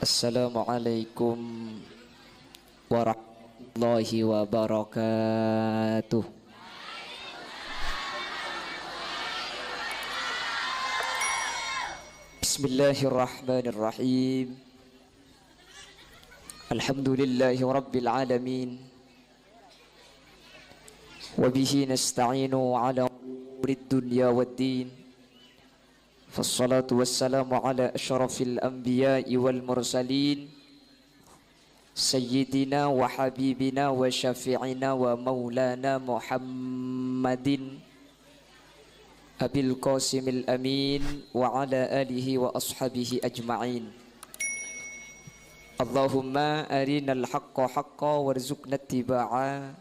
Assalamualaikum warahmatullahi wabarakatuh. Bismillahirrahmanirrahim. Alhamdulillahi rabbil alamin. Wabihi nasta'inu ala umurid dunya waddin. Fassalatu wassalamu ala asyrafil anbiya'i wal mursalin Sayyidina wa habibina wa syafi'ina wa maulana Muhammadin Abil Qasimil Amin wa ala alihi wa ashabihi ajma'in. Allahumma arinal haqqa haqqa warzuqna ittiba'a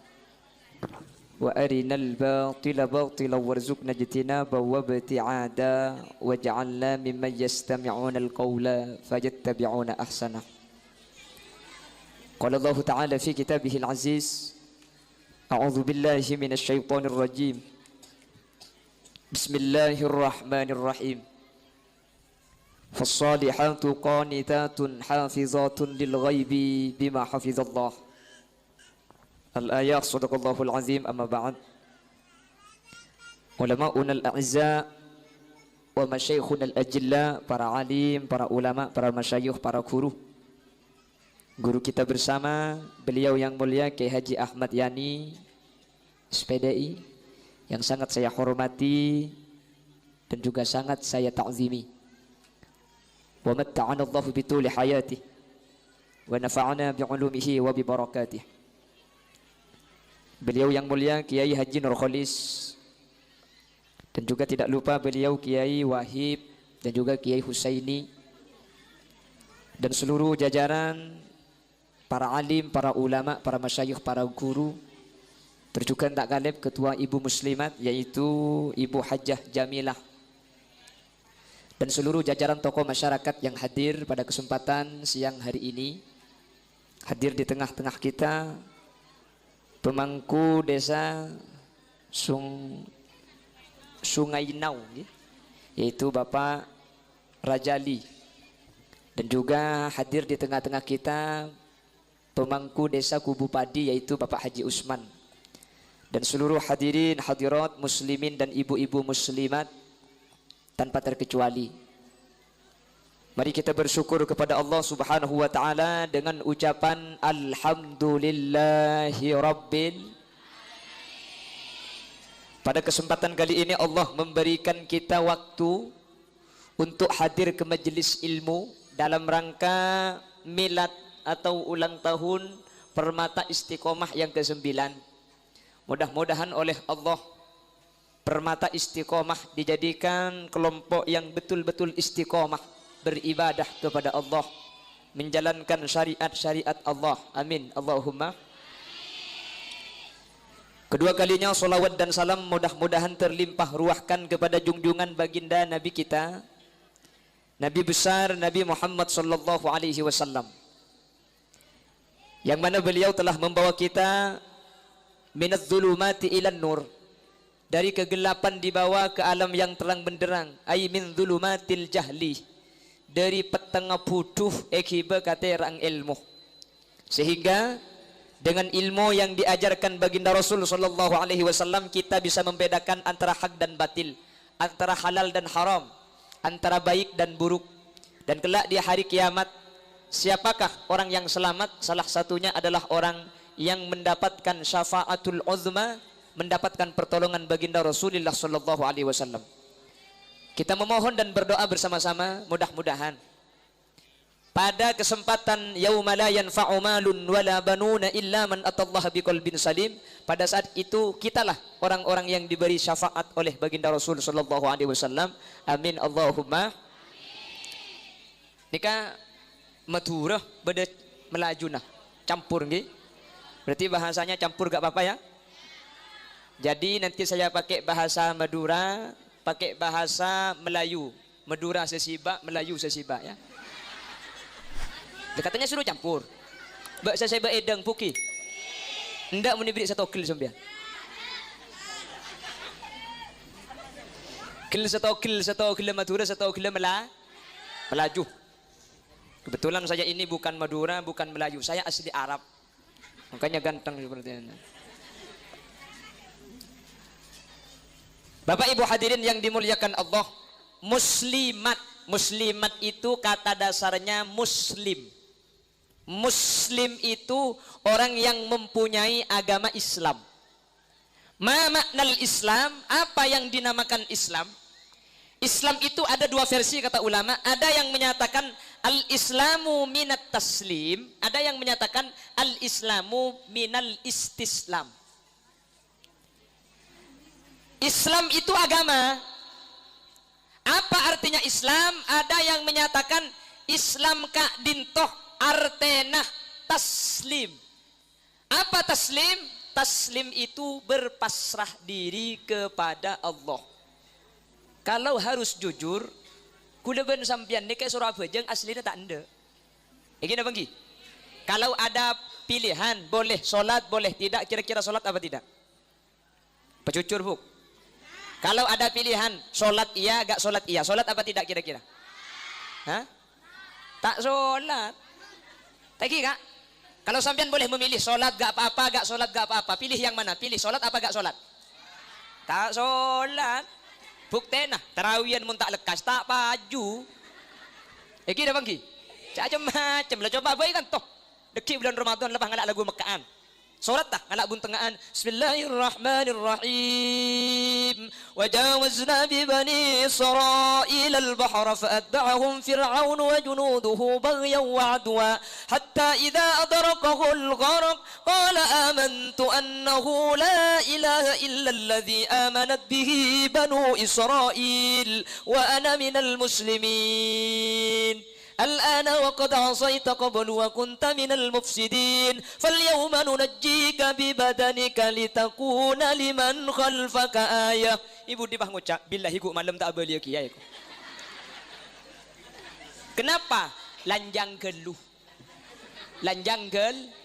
wa arinal batila batila warzuqna ijtinaba wa ibti'ada waj'alna mimman yastami'una al-qawla fayattabi'una ahsana. Qala Allah Ta'ala fi kitabihil aziz, a'udzu billahi minasy syaithanir rajim. Bismillahirrahmanirrahim. Fas-salihatu qanitatun hafizatun lil ghaibi bima hafizallah. Al-ayat sadaqallahul azim. Amma ba'd. Ulama'una al-a'izza wa masyaikhuna al-ajilla, para alim, para ulama, para masyayikh, para guru kita bersama, beliau yang mulia Kiai Haji Ahmad Yani SPDI, yang sangat saya hormati dan juga sangat saya ta'zimi. Wa matta'ana Allahu bituli hayatihi wa nafa'ana bi'ulumihi wa bi barakatihi. Beliau yang mulia Kiai Haji Nurkholis, dan juga tidak lupa beliau Kiai Wahib dan juga Kiai Husaini, dan seluruh jajaran para alim, para ulama, para masyayikh, para guru, terjuga tak kalib ketua ibu muslimat yaitu Ibu Hajjah Jamilah, dan seluruh jajaran tokoh masyarakat yang hadir pada kesempatan siang hari ini. Hadir di tengah-tengah kita pemangku desa Sungai Nau, yaitu Bapak Rajali, dan juga hadir di tengah-tengah kita pemangku desa Kubu Padi yaitu Bapak Haji Usman, dan seluruh hadirin hadirat muslimin dan ibu-ibu muslimat tanpa terkecuali. Mari kita bersyukur kepada Allah Subhanahu wa taala dengan ucapan alhamdulillahi rabbil. Pada kesempatan kali ini Allah memberikan kita waktu untuk hadir ke majelis ilmu dalam rangka milad atau ulang tahun Permata Istiqomah yang ke-9. Mudah-mudahan oleh Allah Permata Istiqomah dijadikan kelompok yang betul-betul istiqomah beribadah kepada Allah, menjalankan syariat-syariat Allah. Amin Allahumma. Kedua kalinya salawat dan salam mudah-mudahan terlimpah ruahkan kepada junjungan baginda Nabi kita, Nabi besar Nabi Muhammad sallallahu alaihi wasallam, yang mana beliau telah membawa kita minadz zulumati ilan nur, dari kegelapan dibawa ke alam yang terang benderang, ay min zulumatil jahli, dari petengah buduh akiba kata rang ilmu, sehingga dengan ilmu yang diajarkan baginda Rasul sallallahu alaihi wasallam kita bisa membedakan antara hak dan batil, antara halal dan haram, antara baik dan buruk. Dan kelak di hari kiamat, siapakah orang yang selamat? Salah satunya adalah orang yang mendapatkan syafaatul uzma, mendapatkan pertolongan baginda Rasulullah sallallahu alaihi wasallam. Kita memohon dan berdoa bersama-sama, mudah-mudahan pada kesempatan yauma la yanfa'u malun wala banuna illa man atallaha biqalbin salim, pada saat itu kitalah orang-orang yang diberi syafaat oleh baginda Rasul sallallahu alaihi wasallam. Amin Allahumma. Nika Madura beda melaju nah, campur nggih. Berarti bahasanya campur gak apa-apa ya. Jadi nanti saya pakai bahasa Madura, pakai bahasa Melayu. Madura sesibak, Melayu sesibak ya. Katanya suruh campur. Mbak saya edang puki. Ndak muni beri satu kil sampean. Kil satu kil Madura, satu kil Melaju. Kebetulan saya ini bukan Madura, bukan Melayu, saya asli Arab. Makanya ganteng seperti ini. Bapak Ibu hadirin yang dimuliakan Allah, muslimat. Muslimat itu kata dasarnya muslim. Muslim itu orang yang mempunyai agama Islam. Ma maknal Islam? Apa yang dinamakan Islam? Islam itu ada dua versi kata ulama. Ada yang menyatakan al-islamu minat taslim, ada yang menyatakan al-islamu minal istislam. Islam itu agama. Apa artinya Islam? Ada yang menyatakan Islam ka dintoh artenah taslim. Apa taslim? Taslim itu berpasrah diri kepada Allah. Kalau harus jujur, kula ben sampeyan nek Surabaya aslinya tak ende. Iki napa nggih? Kalau ada pilihan boleh salat boleh tidak, kira-kira salat apa tidak? Pejujur, Bu. Kalau ada pilihan salat iya gak salat iya, salat apa tidak kira-kira? Hah? Tak salat. Tadi Kak, kalau sampean boleh memilih salat gak apa-apa, gak salat gak apa-apa, pilih yang mana? Pilih salat apa gak salat? Tak salat. Bukti nah, tarawihan mun tak lekas, tak paju. Iki dah bangki. Macam-macam lah, coba baik kan toh. Deki bulan Ramadan lepas ngalak lagu Mekkaan. Solat tak ngalak buntengaan. Bismillahirrahmanirrahim. Wajawazna bi bani Israil al-bahra fa'atba'ahum fir'aun wa junuduhu baghyan wa 'adwa hatta idza adrakahu al-gharq qala amantu annahu la ilaha illa alladhi amanat bihi banu Israil wa ana minal muslimin. الآن وقد عصيت قبل وكنت من المفسدين فاليوم ننجيك ببدنك لتكون لمن خلفك آية. Ibu di bah ngucap billahi ku malam tak beli kiai ku. Kenapa? Lanjang geluh. Lanjang gel.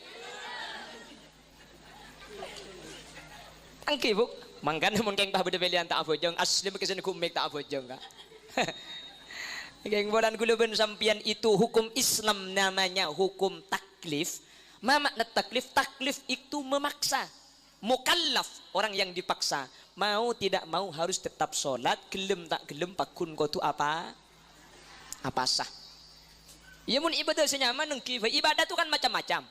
Angki Bu, mangkan mun keng bah beda belian tak afojeng asli mekesen ku mek tak afojeng Kak. Geng bolan guluben sampian itu hukum Islam namanya hukum taklif. Ma makna taklif? Taklif itu memaksa. Mukallaf, orang yang dipaksa. Mau tidak mau harus tetap sholat. Gelem tak gelem pakun kau tu apa? Apa sah? Ya mun ibadah senyaman nengki. Ibadah tu kan macam-macam.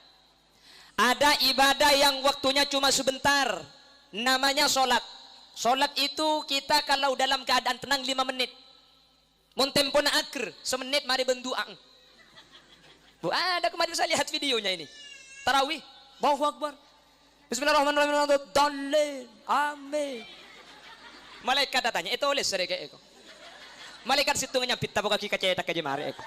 Ada ibadah yang waktunya cuma sebentar. Namanya sholat. Sholat itu kita kalau dalam keadaan tenang 5 menit. Mun tempo na akhir, semenit mari benduang. Bu, ada kemarin saya lihat videonya ini. Tarawih, Allahu Akbar. Bismillahirrahmanirrahim. Dalil. Amin. Malaikat datanya, itu oleh sereke eko. Malaikat situ nyapit tabok kaki kacetak aja mari eko.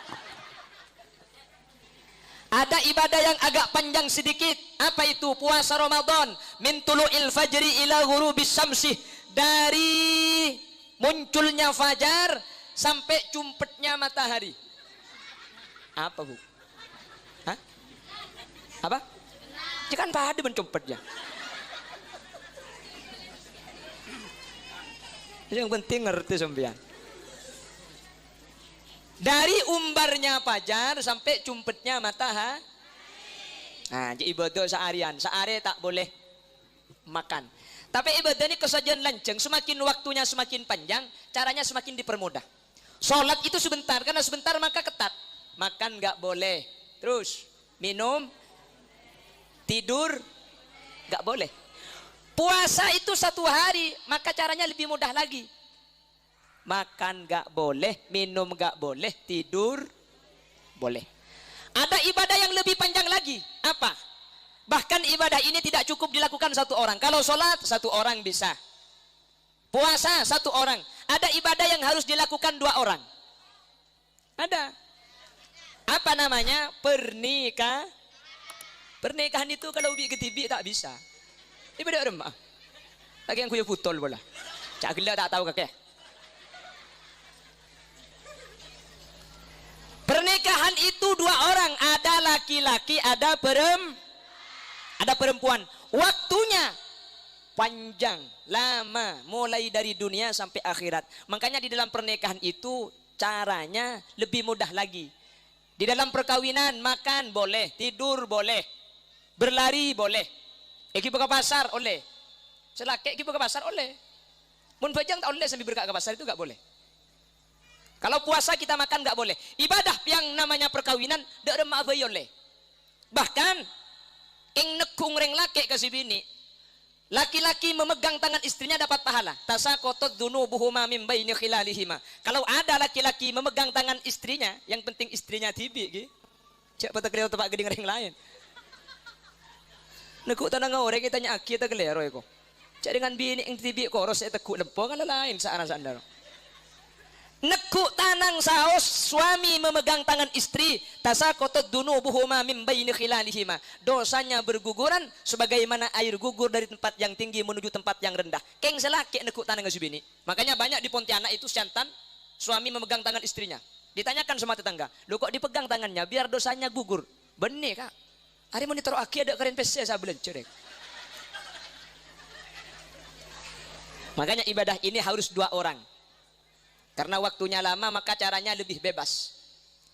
Ada ibadah yang agak panjang sedikit. Apa itu? Puasa Ramadan. Min tulu'il fajri ila ghurubis syamsi. Dari munculnya fajar sampai cumpetnya matahari. Apa Bu? Hah? Apa? Jangan pada mencumpetnya. Yang penting ngerti sampean. Dari umbarnya fajar sampai cumpetnya matahari. Nah, jadi ibadah seharian. Sehari tak boleh makan. Tapi ibadah ini kesajian lanceng. Semakin waktunya semakin panjang, caranya semakin dipermudah. Sholat itu sebentar, karena sebentar maka ketat. Makan nggak boleh, terus minum, tidur nggak boleh. Puasa itu 1 hari, maka caranya lebih mudah lagi. Makan nggak boleh, minum nggak boleh, tidur boleh. Ada ibadah yang lebih panjang lagi. Apa? Bahkan ibadah ini tidak cukup dilakukan 1 orang. Kalau sholat 1 orang bisa. Puasa 1 orang. Ada ibadah yang harus dilakukan 2 orang. Ada. Apa namanya? Pernikahan. Pernikahan itu kalau ubi ketibi tak bisa. Ibadah remah. Lagi yang kuya putol bola. Cak gila tak tahu kakek. Pernikahan itu 2 orang. Ada laki-laki, ada perempuan. Waktunya panjang, lama, mulai dari dunia sampai akhirat. Makanya di dalam pernikahan itu caranya lebih mudah lagi. Di dalam perkawinan makan boleh, tidur boleh, berlari boleh. Pergi ke pasar oleh. Selaki pergi ke pasar oleh. Mun bajang tak boleh sambil berkak ke pasar itu enggak boleh. Kalau puasa kita makan enggak boleh. Ibadah yang namanya perkawinan dak ada maaf oleh. Bahkan ing nekung reng laki kasih bini. Laki-laki memegang tangan istrinya dapat pahala. Tasaqatat dzunubuhuma min baini khilalihima. Kalau ada laki-laki memegang tangan istrinya, yang penting istrinya tibi ki. Cak pada kelihatan tempat geding reng lain. Nekuk tanang orang kita tanya aki ta kelero eko. Cak dengan bini ing tibi koros eta tekuk lempo kan lain saana sandar. Nekuk tanang saos suami memegang tangan istri, tasaqatat dunubuhuma min baini khilalihima. Dosanya berguguran sebagaimana air gugur dari tempat yang tinggi menuju tempat yang rendah. Keng selaki nekuk tanang bini. Makanya banyak di Pontianak itu siantan suami memegang tangan istrinya. Ditanyakan sama tetangga, "Lu kok dipegang tangannya biar dosanya gugur?" Benih, Kak. Hari monitor aki ada keren PC saya belajar. Makanya ibadah ini harus 2 orang. Karena waktunya lama maka caranya lebih bebas.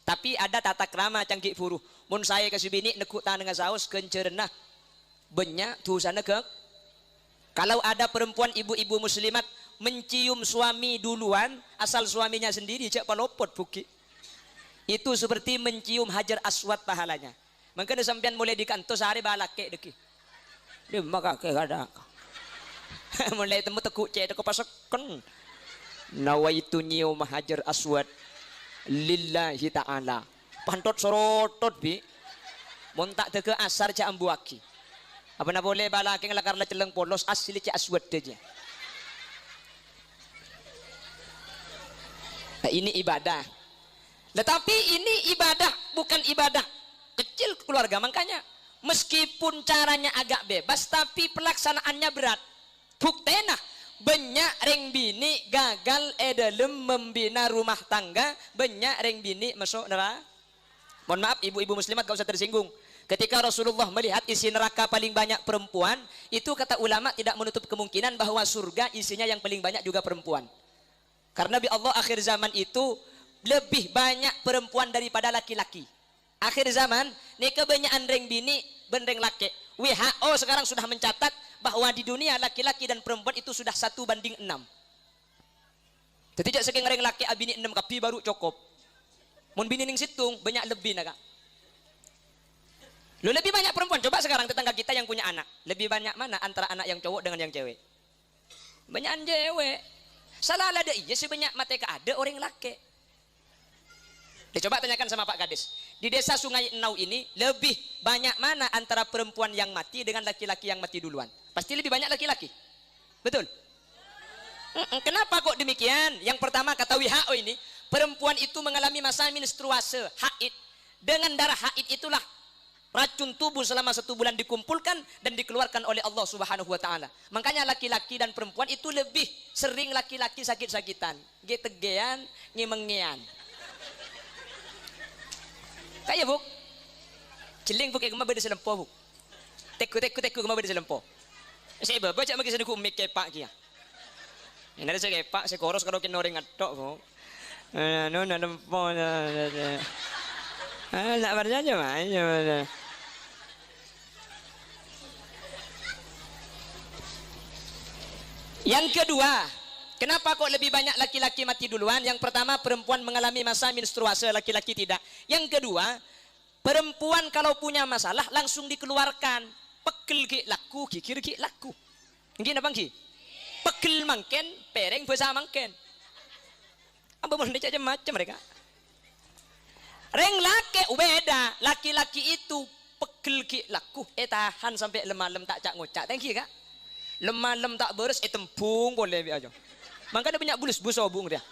Tapi ada tata krama canggih furuh. Mun saya kasih bini nekuk tangan dengan saus kencerna. Banyak tuh sana ke. Kalau ada perempuan ibu-ibu muslimat mencium suami duluan, asal suaminya sendiri cak palopot buki. Itu seperti mencium hajar aswad pahalanya. Maka sampean mulai di kantor sehari balak kek deki. Dia maka kek ada. Mulai temu tekuk cek tekuk pasakan. Nawaitu nyium hajar aswad lillahi ta'ala. Pantot sorotot bi. Montak teke asar ca ambuaki. Apa na boleh balaki ngelakar la celeng polos asli ca aswad aja. Nah, ini ibadah. Tetapi ini ibadah bukan ibadah kecil keluarga. Makanya meskipun caranya agak bebas tapi pelaksanaannya berat. Buktena banyak reng bini gagal dalam membina rumah tangga, banyak reng bini masuk neraka. Mohon maaf ibu-ibu muslimat gak usah tersinggung. Ketika Rasulullah melihat isi neraka paling banyak perempuan, itu kata ulama tidak menutup kemungkinan bahwa surga isinya yang paling banyak juga perempuan. Karena Nabi Allah akhir zaman itu lebih banyak perempuan daripada laki-laki. Akhir zaman ini kebanyakan reng bini benreng laki. WHO sekarang sudah mencatat bahwa di dunia laki-laki dan perempuan itu sudah 1:6. Tidak saking reng laki abini 6 kapi baru cukup. Mun bini ning situng banyak lebih naga. Lo lebih banyak perempuan. Coba sekarang tetangga kita yang punya anak, lebih banyak mana antara anak yang cowok dengan yang cewek? Banyakan cewek. Salah ada iya sebanyak mateka ada orang laki. Coba tanyakan sama Pak Kades. Di desa Sungai Enau ini lebih banyak mana antara perempuan yang mati dengan laki-laki yang mati duluan? Pasti lebih banyak laki-laki. Betul? Kenapa kok demikian? Yang pertama kata WHO ini, perempuan itu mengalami masa menstruasi, haid. Dengan darah haid itulah racun tubuh selama 1 bulan dikumpulkan dan dikeluarkan oleh Allah Subhanahu wa taala. Makanya laki-laki dan perempuan itu lebih sering laki-laki sakit-sakitan, getegean, ngimengean. Kayak bu, celing bu kayak kemana beda selempo bu, teku kemana beda selempo. Saya baca magi sedeku mik kepak kia. Ini ada saya kepak, saya koros kalau kena orang ngatok bu. No lempo, nak berjalan mana? Yang kedua, kenapa kok lebih banyak laki-laki mati duluan? Yang pertama, perempuan mengalami masa menstruasi, laki-laki tidak. Yang kedua, perempuan kalau punya masalah langsung dikeluarkan. Pegel ki laku, kikir ki laku. Gini apa ki? Pegel mangken, pereng besar mangken. Apa mau aja macam mereka? Reng laki beda, laki-laki itu pegel ki laku, tahan sampai lemah-lem tak cak ngocak. Thank you kak. Lemah-lem tak beres, tempung boleh aja. Maka dia banyak bulus obung dia.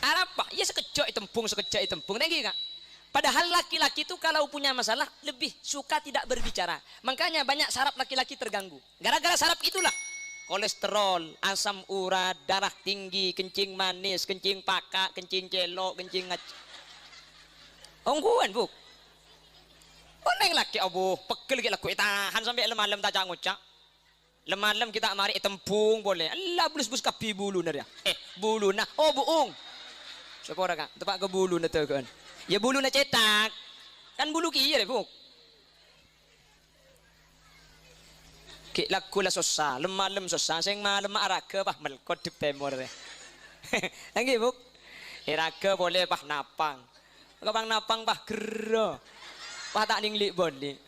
Apa? Ya sekejap tempung. Thank you kak. Padahal laki-laki itu kalau punya masalah lebih suka tidak berbicara. Makanya banyak saraf laki-laki terganggu. Gara-gara saraf itulah kolesterol, asam urat, darah tinggi, kencing manis, kencing pakak, kencing celok, kencing ngac. Ongguan bu. Oneng laki abu, pegel kita laku tahan sampai lemah-lem tak ngocak. Lemah-lem kita mari tempung boleh. Allah bulus kapi bulu naria. Bulu nah. Oh buung. Siapa orang kak? Tempat ke bulu na kan? Ya bulu na cetak. Kan bulu kia deh buk. Kik laku lah susah, lemah lem susah. Seng malam araka bah melkot di pemor deh. Lagi buk. Iraka boleh bah napang. Kapang napang bah gero. Bah tak ninglik boleh.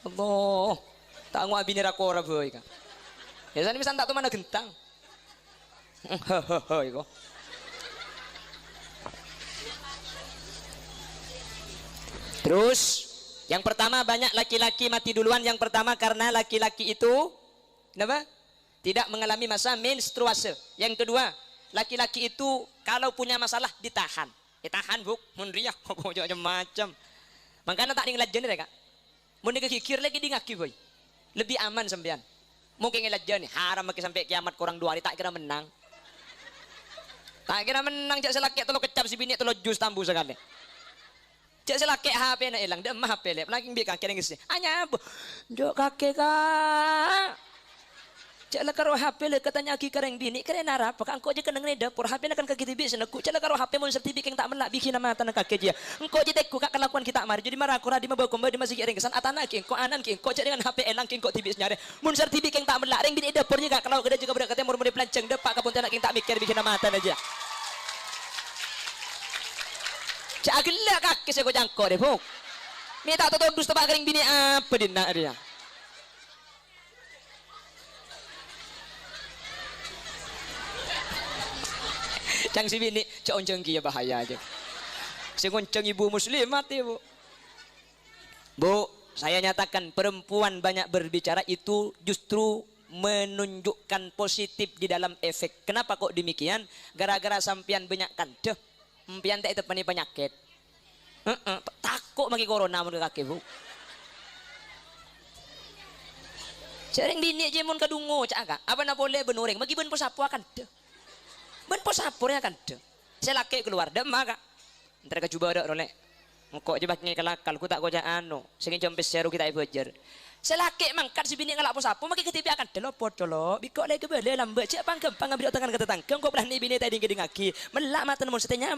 Allah. Tak ngua bini rakora boy kak. Ya sana misalnya tak tu mana gentang. Hehehe iko. Terus yang pertama banyak laki-laki mati duluan. Yang pertama karena laki-laki itu kenapa? Tidak mengalami masa menstruasi. Yang kedua, laki-laki itu kalau punya masalah ditahan. Ditahan buk, mundriah kok macam-macam. Makanya tak ngelajen deh kak. Mun dikikir lagi di ngaki boy. Lebih aman sembian. Mungkin ngelajen nih haram makin sampai kiamat kurang 2 hari tak kira menang. Tak kira menang cak selaki telo kecap si bini telo jus tambu sekali. Cak selaki HP na hilang, dia mah HP lep. Lagi mbik kakek nangis. Anya bu, jok kakek kak. Cak la karo HP le katanya aki kareng bini keren arap. Pak angko je kena ngeda por HP na kan kaki tibi senaku. Cak la karo HP mun sertibi keng tak melak bikin nama tanah kakek dia. Engko je tekku kak kelakuan kita mar. Jadi marah kura di mabau komba di masih kering kesan atana ki engko anan ki engko cak dengan HP elang ki engko tibi senyare. Mun sertibi keng tak melak reng bini dapur je kak kalau gede juga budak katanya mur-mur pelanceng depak kapun tanak keng tak mikir bikin nama tanah aja. Cak gelak kakek saya kau jangkau deh buk. Minta tahu dus tempat kering bini apa dina dia. Cang si bini, cak onceng kia bahaya aja. Si onceng ibu muslim mati bu. Bu, saya nyatakan perempuan banyak berbicara itu justru menunjukkan positif di dalam efek. Kenapa kok demikian? Gara-gara sampian banyak kandeh. Mpian tak itu penyakit. Takut maki corona mun kaki bu. Sering bini aja mun kadungo cak agak. Apa nak boleh benoreng? Maki ben posapu akan deh. Ben posapurnya akan deh. Saya laki keluar demah kak. Ntar coba ada rolek. Engkau je baknya kelakal. Ku tak kau jangan anu. Sengin jompes seru kita ibu ajar. Saya laki mangkat si bini ngalak posapu. Maki ketipi akan deh lopot dolo. Bikok lagi boleh lambat. Cak pangkem pangambil tangan kata tangkem. Kau belah ni bini tadi ngeding kaki. Melak mata namun setenya.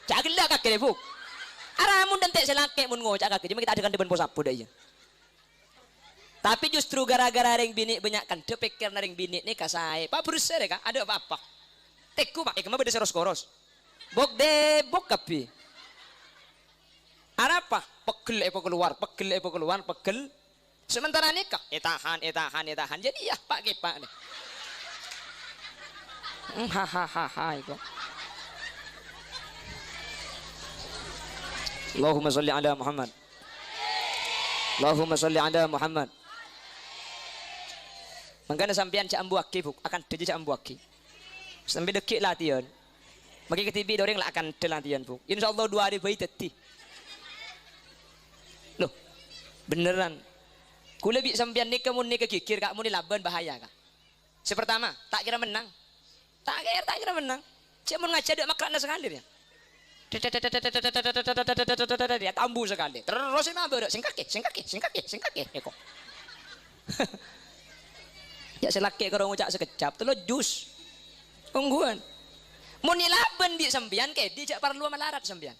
Cak gelak kaki deh bu. Aramun dan tak selake mun ngocak kaki. Cuma kita adakan depan posapu dah ya. Tapi justru gara-gara ring bini banyak kan dia pikir ring bini ni kasai. Pak berusaha kak ada apa-apa. Teku pak ikut mah beda seros-koros. Bok de bok kapi. Apa? Pegel keluar, pegel. Sementara nikah, tahan. Jadi ya pak kipak nih. Hahaha itu. Allahumma salli ala Muhammad. Allahumma salli ala Muhammad. Makanya sampean cak ambuaki buk akan deje cak ambuaki. Sampai dekik latihan. Bagi ketibi doreng lah akan latihan buk. Insyaallah 2 hari bayi teti. Loh, beneran. Kula bi sampean nikah mun nikah kikir kak mun laban bahaya kak. Sepertama, tak kira menang. Tak kira menang. Cak mun ngaca dek makrana sekali dia. Dia tambu sekali. Terus ini apa? Sing kaki. Eko. Ya selaki kalau ngucak sekejap, telo jus. Ongguan. Mun nilaban di sambian ke di jak perlu melarat sambian.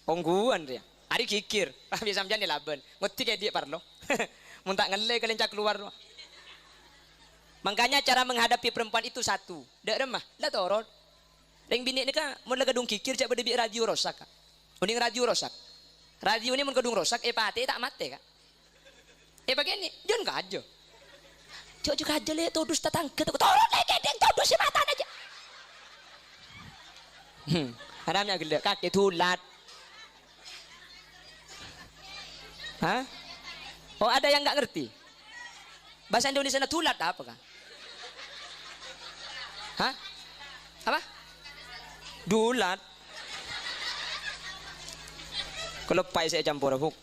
Ongguan dia. Hari kikir, tapi sambian nilaban. Ngerti ke dia perlu. Mun tak ngele kalian cak keluar. Makanya cara menghadapi perempuan itu satu. Dak remah, lah torot. Ring bini ni kan mun lagadung kikir cak berdebik radio rosak kak. Uning radio rosak. Radio ni mun kadung rosak pati tak mati kak. Begini, jangan kak aja. Cok juga aja le todus tetangga tu. Torot lagi deng todus si mata aja. Haramnya gila kaki tulat. Hah? Oh ada yang nggak ngerti? Bahasa Indonesia na tulat apa kak? Hah? Apa? Dulat. Kalau pai saya campur buk.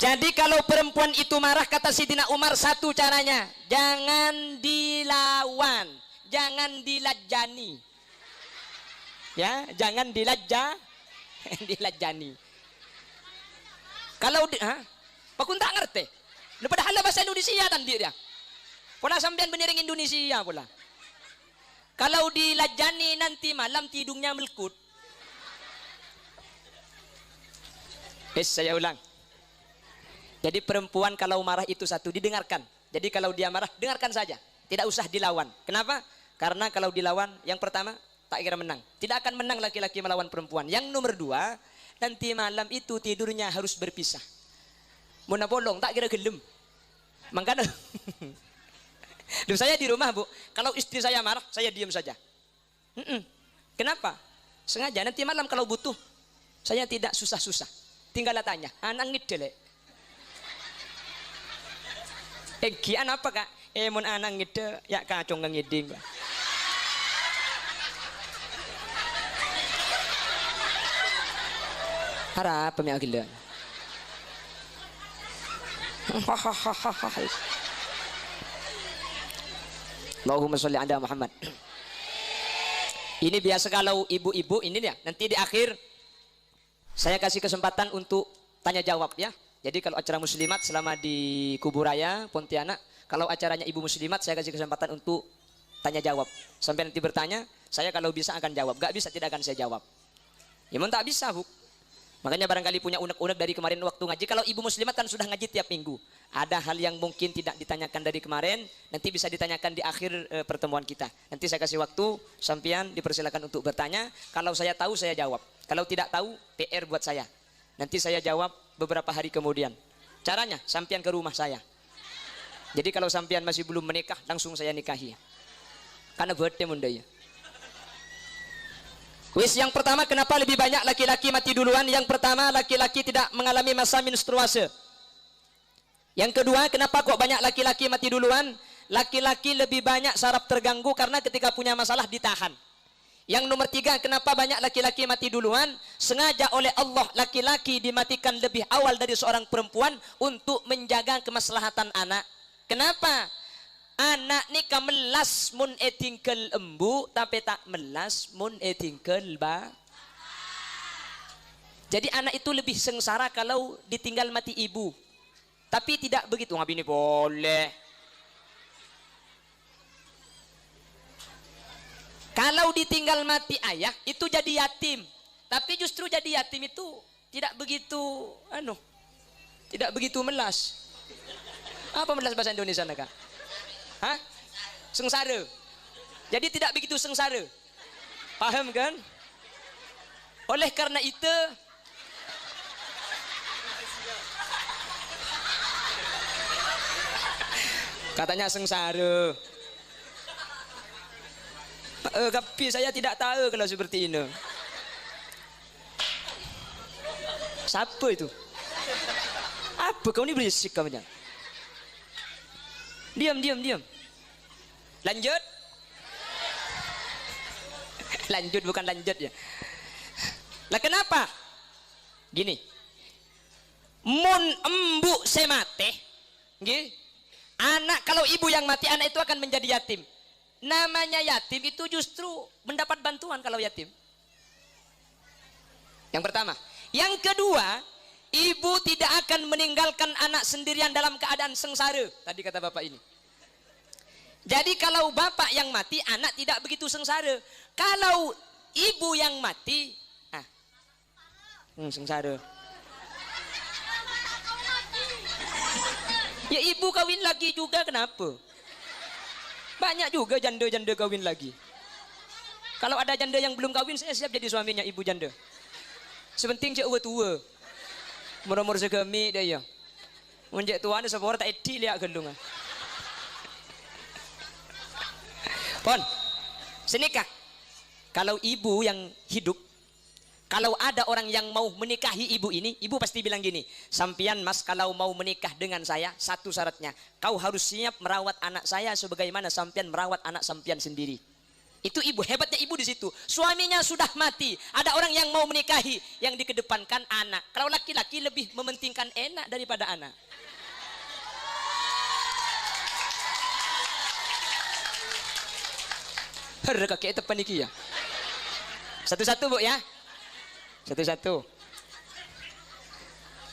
Jadi kalau perempuan itu marah kata Sidina Umar satu caranya, jangan dilawan, jangan dilajani. Ya, jangan dilajani. Kalau pakun tak ngerti. Padahal bahasa Indonesia tadi dia. Pola sampean beniring Indonesia pula. Kalau dilajani nanti malam tidungnya melekut. Saya ulang. Jadi perempuan kalau marah itu satu, didengarkan. Jadi kalau dia marah, dengarkan saja. Tidak usah dilawan. Kenapa? Karena kalau dilawan, yang pertama, tak kira menang. Tidak akan menang laki-laki melawan perempuan. Yang nomor dua, nanti malam itu tidurnya harus berpisah. Muna bolong, tak kira gelem. Makanya, saya di rumah bu, kalau istri saya marah, saya diam saja. Kenapa? Sengaja, nanti malam kalau butuh, saya tidak susah-susah. Tinggal tanya, anak ngidele. Gian apa kak? Mun anak ngide, ya kacung ngiding. Harap pemiak gila. Allahumma sholli ala Muhammad. Ini biasa kalau ibu-ibu ini ya, nanti di akhir saya kasih kesempatan untuk tanya jawab ya. Jadi kalau acara muslimat selama di Kuburaya Pontianak, kalau acaranya ibu muslimat saya kasih kesempatan untuk tanya jawab. Sampai nanti bertanya, saya kalau bisa akan jawab, gak bisa tidak akan saya jawab. Ya memang tak bisa bu. Makanya barangkali punya unek-unek dari kemarin waktu ngaji. Kalau ibu muslimat kan sudah ngaji tiap minggu. Ada hal yang mungkin tidak ditanyakan dari kemarin, nanti bisa ditanyakan di akhir pertemuan kita. Nanti saya kasih waktu, sampean dipersilakan untuk bertanya. Kalau saya tahu saya jawab. Kalau tidak tahu, PR buat saya. Nanti saya jawab beberapa hari kemudian. Caranya, sampean ke rumah saya. Jadi kalau sampean masih belum menikah, langsung saya nikahi. Karena birthday munda ya. Wis yang pertama, kenapa lebih banyak laki-laki mati duluan? Yang pertama, laki-laki tidak mengalami masa menstruasi. Yang kedua, kenapa kok banyak laki-laki mati duluan? Laki-laki lebih banyak saraf terganggu karena ketika punya masalah ditahan. Yang nomor tiga, kenapa banyak laki-laki mati duluan? Sengaja oleh Allah laki-laki dimatikan lebih awal dari seorang perempuan untuk menjaga kemaslahatan anak. Kenapa? Anak ni melas mun etingkel embu tapi tak melas mun etingkel ba. Jadi anak itu lebih sengsara kalau ditinggal mati ibu. Tapi tidak begitu, ngapain ini boleh. Kalau ditinggal mati ayah itu jadi yatim. Tapi justru jadi yatim itu tidak begitu tidak begitu melas. Apa melas bahasa Indonesia nak? Hah? Sengsara. Jadi tidak begitu sengsara. Paham kan? Oleh karena itu katanya sengsara. Tapi saya tidak tahu kalau seperti ini. Siapa itu? Apa kau ini berisik kamu? Diam. Lanjut. Lanjut bukan lanjut ya. Lah kenapa? Gini. Mun embu semate, nggih. Anak kalau ibu yang mati, anak itu akan menjadi yatim. Namanya yatim itu justru mendapat bantuan kalau yatim. Yang pertama. Yang kedua, ibu tidak akan meninggalkan anak sendirian dalam keadaan sengsara. Tadi kata bapak ini. Jadi kalau bapak yang mati, anak tidak begitu sengsara. Kalau ibu yang mati, sengsara. Ya ibu kawin lagi juga, kenapa? Banyak juga janda-janda kawin lagi. Kalau ada janda yang belum kawin, saya siap jadi suaminya ibu janda. Sepenting cek tua. Murah-murah segami dia ya. Menjek tuan sepuluh tak eti lihat gelungan. Pon, senikah. Kalau ibu yang hidup, kalau ada orang yang mau menikahi ibu ini, ibu pasti bilang gini, sampian mas kalau mau menikah dengan saya, satu syaratnya, kau harus siap merawat anak saya sebagaimana sampian merawat anak sampian sendiri. Itu ibu, hebatnya ibu di situ. Suaminya sudah mati, ada orang yang mau menikahi, yang dikedepankan anak. Kalau laki-laki lebih mementingkan enak daripada anak. Herre kakek tepan iki ya. Satu-satu bu ya. Satu-satu.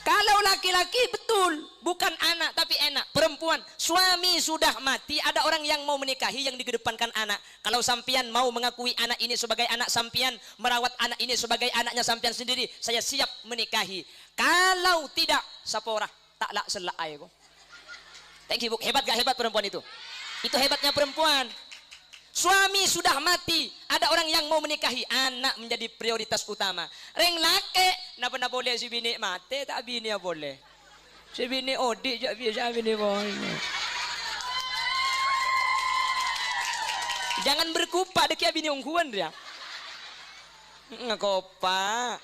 Kalau laki laki-laki betul, bukan anak tapi enak. Perempuan, suami sudah mati, ada orang yang mau menikahi yang dikedepankan anak. Kalau sampian mau mengakui anak ini sebagai anak sampian, merawat anak ini sebagai anaknya sampian sendiri, saya siap menikahi. Kalau tidak, sapora taklah selai kok. Thank you, Bu. Hebat gak hebat perempuan itu? Itu hebatnya perempuan. Suami sudah mati, ada orang yang mau menikahi, anak menjadi prioritas utama. Reng lake, napa boleh si bini mati, tak bini ya boleh. Si bini odik jak biasa bini boleh. Jangan berkupak dekia bini ungkuan dia. Ngakopak.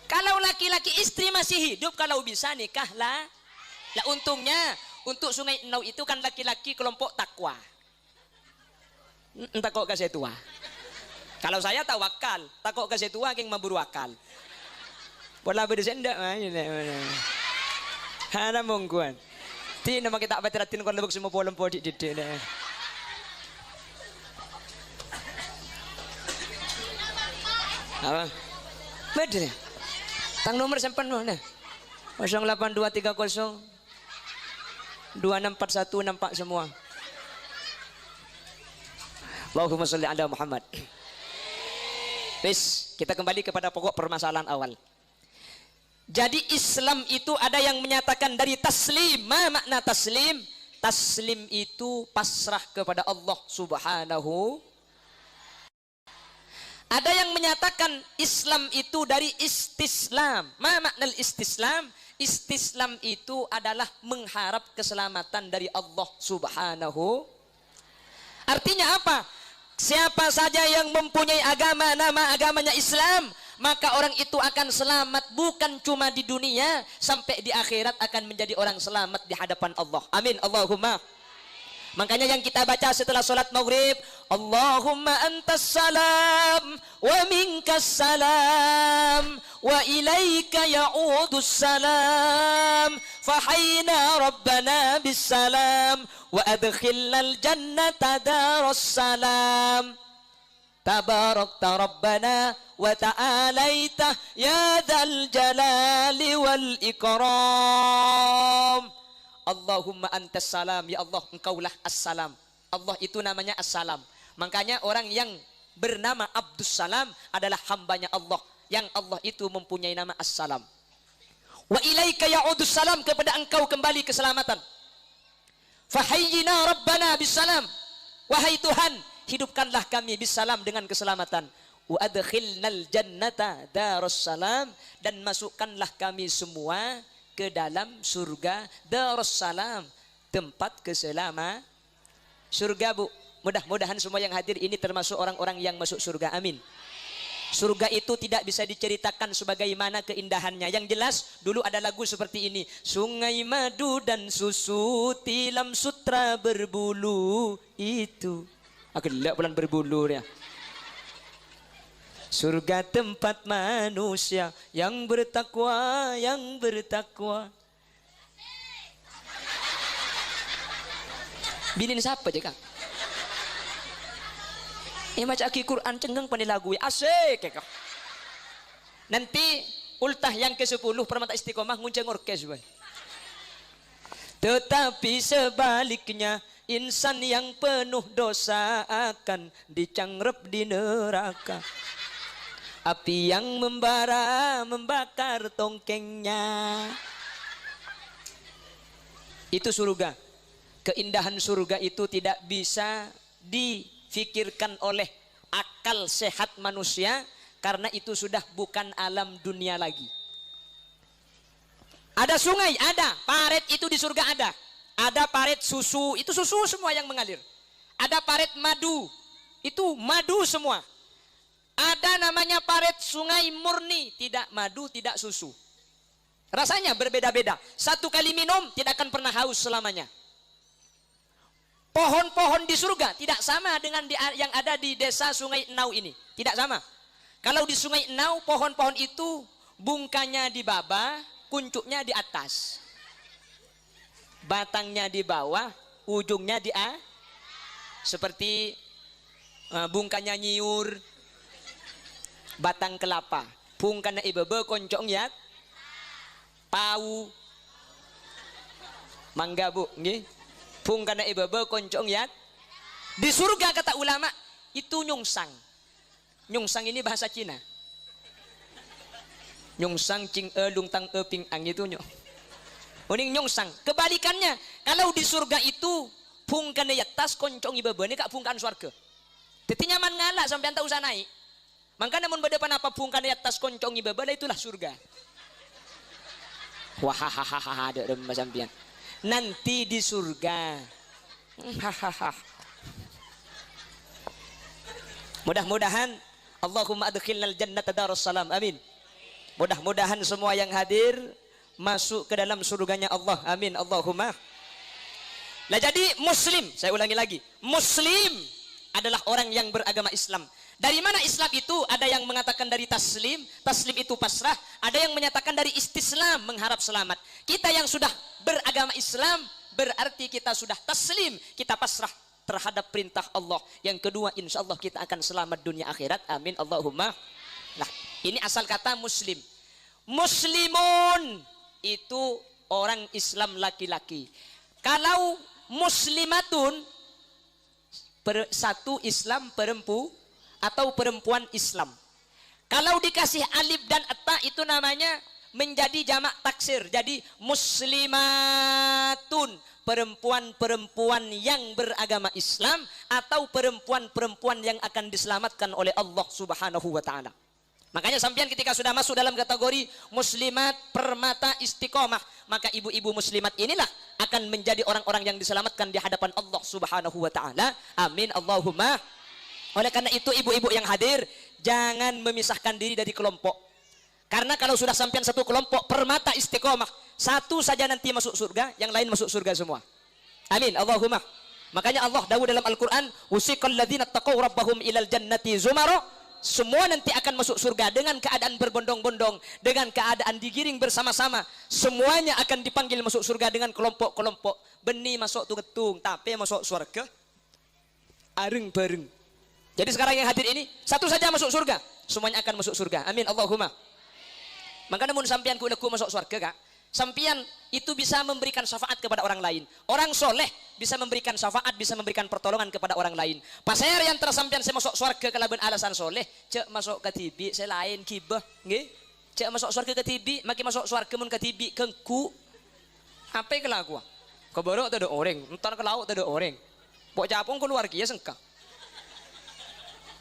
Kalau laki-laki istri masih hidup, kalau bisa nikahlah. Lah untungnya untuk Sungai Enau itu kan laki-laki kelompok takwa. Takut kasih tua. Kalau saya tawakal, takut kasih tua yang memburu akal. Pola bersendak ada mongguan. Ti nama kita bateratin kon lebok semua polem podi dede. Apa? Betul. Tang nomor simpan mana? 08230 2641 nampak semua. Allahumma sholli ala Muhammad. Wis, kita kembali kepada pokok permasalahan awal. Jadi Islam itu ada yang menyatakan dari taslim. Ma makna taslim? Taslim itu pasrah kepada Allah Subhanahu. Ada yang menyatakan Islam itu dari istislam. Ma makna istislam? Istislam itu adalah mengharap keselamatan dari Allah Subhanahu. Artinya apa? Siapa saja yang mempunyai agama, nama agamanya Islam, maka orang itu akan selamat bukan cuma di dunia, sampai di akhirat akan menjadi orang selamat di hadapan Allah. Amin. Allahumma. Makanya yang kita baca setelah sholat maghrib, Allahumma antas salam wa minkas salam wa ilaika ya'udus salam fahayna rabbana bis salam wa adkhilnal jannata daras salam tabarakta rabbana wa ta'alaita ya dzal jalali wal ikram. Allahumma antas salam, ya Allah engkaulah assalam. Allah itu namanya assalam. Makanya orang yang bernama Abdus Salam adalah hambanya Allah, yang Allah itu mempunyai nama assalam. Wa ilaika ya'udus salam, kepada engkau kembali keselamatan. Fahayyina rabbana bisalam, wahai Tuhan hidupkanlah kami bisalam dengan keselamatan. Wa adkhilnal jannata darussalam, dan masukkanlah kami semua ke dalam surga Darussalam, tempat keselamatan. Surga, Bu. Mudah-mudahan semua yang hadir ini termasuk orang-orang yang masuk surga. Amin. Surga itu tidak bisa diceritakan sebagaimana keindahannya. Yang jelas dulu ada lagu seperti ini. Sungai madu dan susu, tilam sutra berbulu itu. Gelak bulan berbulu ya. Surga tempat manusia yang bertakwa, yang bertakwa. Binin siapa je Kang? Macam aki Quran cenggeng pani lagu asik ya. Nanti ultah yang ke-10 Permata Istiqomah ngunceng orkes boy. Tetapi sebaliknya insan yang penuh dosa akan dicanggrep di neraka. Api yang membara membakar tongkengnya. Itu surga. Keindahan surga itu tidak bisa difikirkan oleh akal sehat manusia, karena itu sudah bukan alam dunia lagi. Ada sungai, ada. Paret itu di surga ada. Ada paret susu, itu susu semua yang mengalir. Ada paret madu, itu madu semua. Ada namanya paret sungai murni, tidak madu, tidak susu. Rasanya berbeda-beda. Satu kali minum tidak akan pernah haus selamanya. Pohon-pohon di surga tidak sama dengan yang ada di desa Sungai Enau ini. Tidak sama. Kalau di Sungai Enau, pohon-pohon itu bungkanya di bawah, kuncuknya di atas. Batangnya di bawah, ujungnya di atas. Seperti bungkanya nyiur, batang kelapa, bungkana ibebe koncong ya. Pau. Mangga Bu, nggih. Pung kana ibebe koncong yat. Di surga kata ulama itu nyungsang. Nyungsang ini bahasa Cina. Nyungsang cing lung tang ping ang itu nyo. Uning nyungsang. Kebalikannya, kalau di surga itu pung kana yatas koncong ibebe ini kak pung kan surga. Teti nyaman ngalah sampai anta usah naik. Maka namun berdepan apa pung kana yatas koncong ibebe itulah surga. Wahahaha ada remah sampian. Nanti di surga. Hahaha. Mudah-mudahan Allahumma adkhilnal jannata darussalam. Amin. Mudah-mudahan semua yang hadir masuk ke dalam surganya Allah. Amin. Allahumma. Lah jadi muslim, saya ulangi lagi. Muslim adalah orang yang beragama Islam. Dari mana Islam itu? Ada yang mengatakan dari taslim, taslim itu pasrah. Ada yang menyatakan dari istislam, mengharap selamat. Kita yang sudah beragama Islam, berarti kita sudah taslim, kita pasrah terhadap perintah Allah. Yang kedua, insya Allah kita akan selamat dunia akhirat. Amin. Allahumma. Nah, ini asal kata muslim. Muslimun itu orang Islam laki-laki. Kalau muslimatun, satu Islam perempuan atau perempuan Islam. Kalau dikasih alif dan ta itu namanya menjadi jamak taksir. Jadi muslimatun, perempuan-perempuan yang beragama Islam atau perempuan-perempuan yang akan diselamatkan oleh Allah Subhanahu wa taala. Makanya sampean ketika sudah masuk dalam kategori muslimat permata istiqomah, maka ibu-ibu muslimat inilah akan menjadi orang-orang yang diselamatkan di hadapan Allah Subhanahu wa taala. Amin Allahumma. Oleh karena itu ibu-ibu yang hadir, jangan memisahkan diri dari kelompok. Karena kalau sudah sampean satu kelompok permata istiqomah, satu saja nanti masuk surga, yang lain masuk surga semua. Amin Allahumma. Makanya Allah dawuh dalam Al-Qur'an, "Wasiqal ladzina taqaw rabbahum ilal jannati zumara." Semua nanti akan masuk surga dengan keadaan berbondong-bondong, dengan keadaan digiring bersama-sama. Semuanya akan dipanggil masuk surga dengan kelompok-kelompok. Beni masuk tu ketung, tapi masuk surga areng bareng. Jadi sekarang yang hadir ini satu saja masuk surga, semuanya akan masuk surga. Amin Allahumma. Maka namun sampian kuleku masuk surga, Kak. Sampian itu bisa memberikan syafaat kepada orang lain. Orang soleh bisa memberikan syafaat, bisa memberikan pertolongan kepada orang lain. Pasir yang tersampian saya masuk surga kalaban alasan soleh, cek masuk ke tibi, saya lain kibah, nggih. Cek masuk surga ke tibi, makin masuk surga mun ke tibi kengku. Apa yang kelaku? Ke borok tak ada orang, entar ke laut tak ada orang. Pok capung keluar kia sengkak.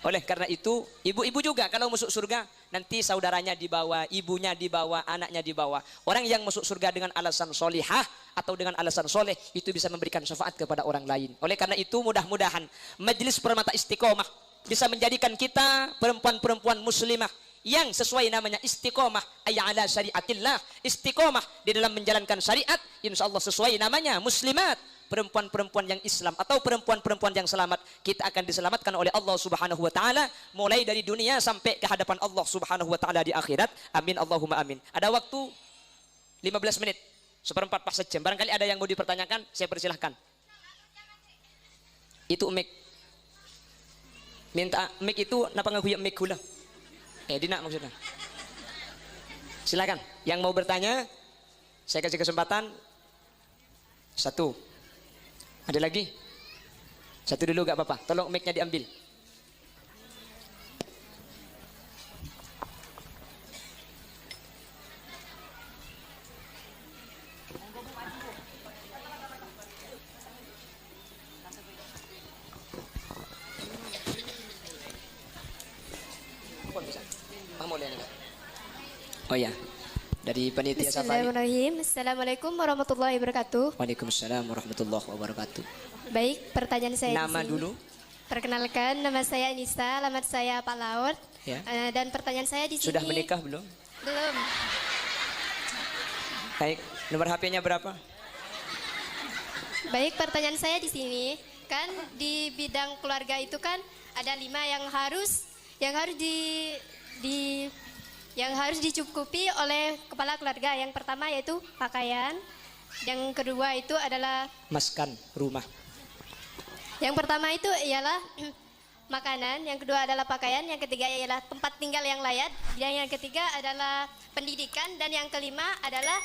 Oleh karena itu, ibu-ibu juga kalau masuk surga, nanti saudaranya dibawa, ibunya dibawa, anaknya dibawa. Orang yang masuk surga dengan alasan solihah atau dengan alasan soleh, itu bisa memberikan syafaat kepada orang lain. Oleh karena itu, mudah-mudahan Majelis Permata Istiqomah bisa menjadikan kita perempuan-perempuan muslimah yang sesuai namanya istiqomah, ay ala syariatillah. Istiqomah di dalam menjalankan syariat, insya Allah sesuai namanya muslimat, perempuan-perempuan yang Islam atau perempuan-perempuan yang selamat. Kita akan diselamatkan oleh Allah Subhanahu wa taala mulai dari dunia sampai ke hadapan Allah Subhanahu wa taala di akhirat. Amin Allahumma amin. Ada waktu 15 menit, seperempat pas sejam. Barangkali ada yang mau dipertanyakan, saya persilahkan. Itu mic. Minta mic itu napa ngaguyak mic gula? Dina maksudnya. Silakan. Yang mau bertanya, saya kasih kesempatan. Satu. Ada lagi? Satu dulu gak apa-apa. Tolong mic-nya diambil. Oh ya, dari panitia safari. Bismillahirrahmanirrahim. Assalamualaikum warahmatullahi wabarakatuh. Waalaikumsalam warahmatullahi wabarakatuh. Baik, pertanyaan saya Nama di sini. dulu. Perkenalkan, nama saya Nisa, alamat saya Pak Laut. Ya. Dan pertanyaan saya di sini. Sudah menikah belum? Belum. Baik, nomor HP-nya berapa? Baik, pertanyaan saya di sini kan di bidang keluarga itu kan ada 5 yang harus dicukupi oleh kepala keluarga. Yang pertama yaitu pakaian. Yang kedua itu adalah Maskan, rumah. yang pertama itu ialah makanan, yang kedua adalah pakaian, yang ketiga ialah tempat tinggal yang layak, dan yang ketiga adalah pendidikan, dan yang kelima adalah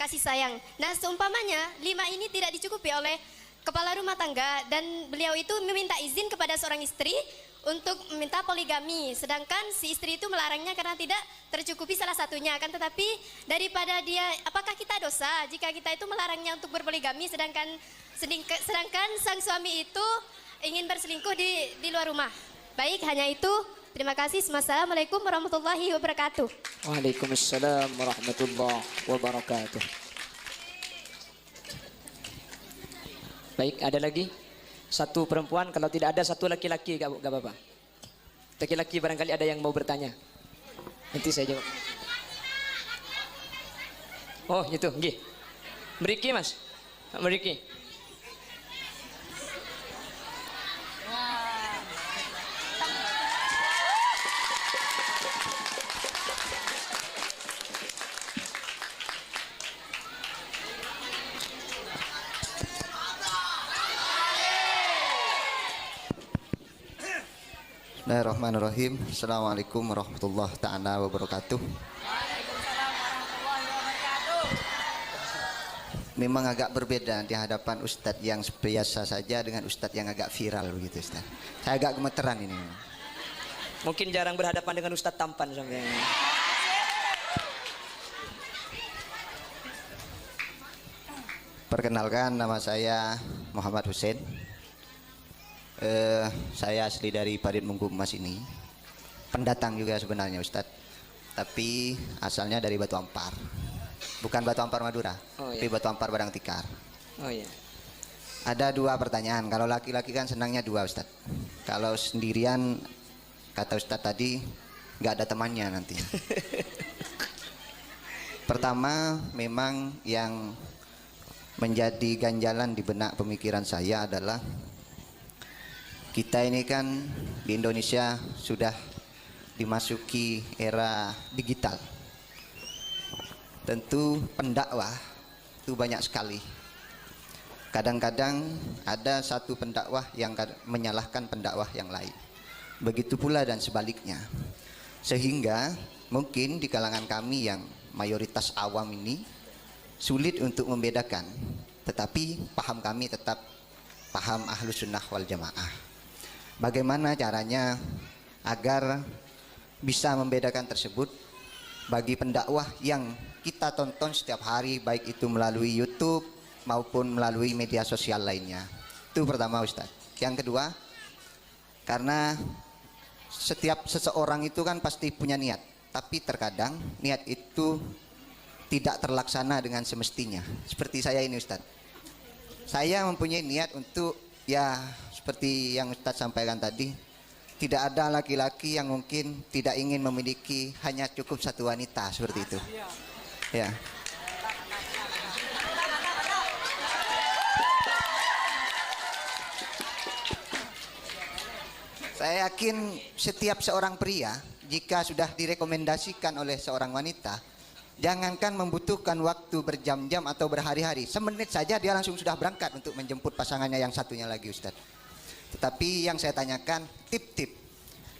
kasih sayang. Nah, seumpamanya 5 ini tidak dicukupi oleh kepala rumah tangga dan beliau itu meminta izin kepada seorang istri untuk meminta poligami, sedangkan si istri itu melarangnya karena tidak tercukupi salah satunya. Kan tetapi daripada dia, apakah kita dosa jika kita itu melarangnya untuk berpoligami, sedangkan sang suami itu ingin berselingkuh di luar rumah? Baik, hanya itu. Terima kasih. Wassalamualaikum warahmatullahi wabarakatuh. Waalaikumsalam warahmatullahi wabarakatuh. Baik, ada lagi? Satu perempuan, kalau tidak ada satu laki-laki, gak apa-apa. Laki-laki barangkali ada yang mau bertanya. Nanti saya jawab. Oh, itu, nggih. Mriki, Mas. Mriki. Bismillahirrahmanirrahim. Assalamualaikum warahmatullahi ta'ala wabarakatuh. Memang agak berbeda di hadapan Ustadz yang biasa saja dengan Ustadz yang agak viral begitu, Ustadz. Saya agak gemeteran ini. Mungkin jarang berhadapan dengan Ustadz tampan sampai. Perkenalkan, nama saya Muhammad Hussein. Saya asli dari Parit Mungku Emas ini. Pendatang juga sebenarnya, Ustadz. Tapi asalnya dari Batu Ampar. Bukan Batu Ampar Madura, tapi Batu Ampar Padang Tikar. Oh iya. Ada 2 pertanyaan. Kalau laki-laki kan senangnya 2, Ustadz. Kalau sendirian, kata Ustadz tadi, nggak ada temannya nanti. Pertama, memang yang menjadi ganjalan di benak pemikiran saya adalah kita ini kan di Indonesia sudah dimasuki era digital. Tentu pendakwah itu banyak sekali. Kadang-kadang ada satu pendakwah yang menyalahkan pendakwah yang lain. Begitu pula dan sebaliknya. Sehingga mungkin di kalangan kami yang mayoritas awam ini sulit untuk membedakan. Tetapi paham kami tetap paham Ahlus Sunnah wal Jamaah. Bagaimana caranya agar bisa membedakan tersebut bagi pendakwah yang kita tonton setiap hari, baik itu melalui YouTube maupun melalui media sosial lainnya. Itu pertama, Ustadz. Yang kedua, karena setiap seseorang itu kan pasti punya niat, tapi terkadang niat itu tidak terlaksana dengan semestinya. Seperti saya ini, Ustadz. Saya mempunyai niat untuk, ya seperti yang Ustadz sampaikan tadi, tidak ada laki-laki yang mungkin tidak ingin memiliki hanya cukup satu wanita, seperti itu. Ya. Saya yakin setiap seorang pria jika sudah direkomendasikan oleh seorang wanita, jangankan membutuhkan waktu berjam-jam atau berhari-hari, semenit saja dia langsung sudah berangkat untuk menjemput pasangannya yang satunya lagi, Ustadz. Tetapi yang saya tanyakan tip-tip